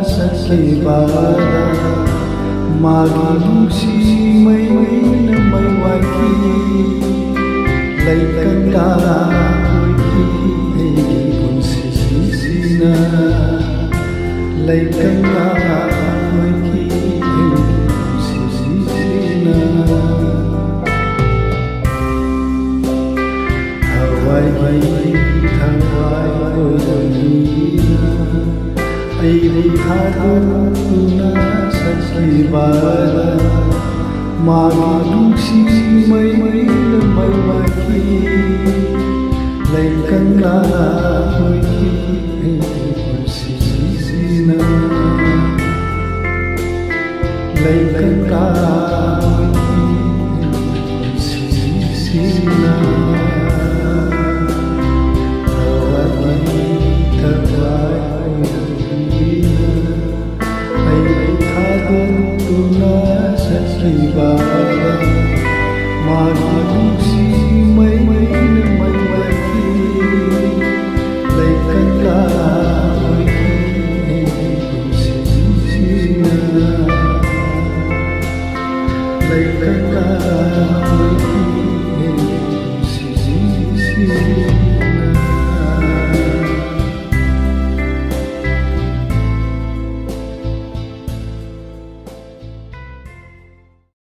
sakibada magi nungsi may na may waki laikanda ay konsisina laikanda ay konsisina Hawai ay bukhatuna sakibada maginungsi may na may waki laikanda ay konsisina laikanda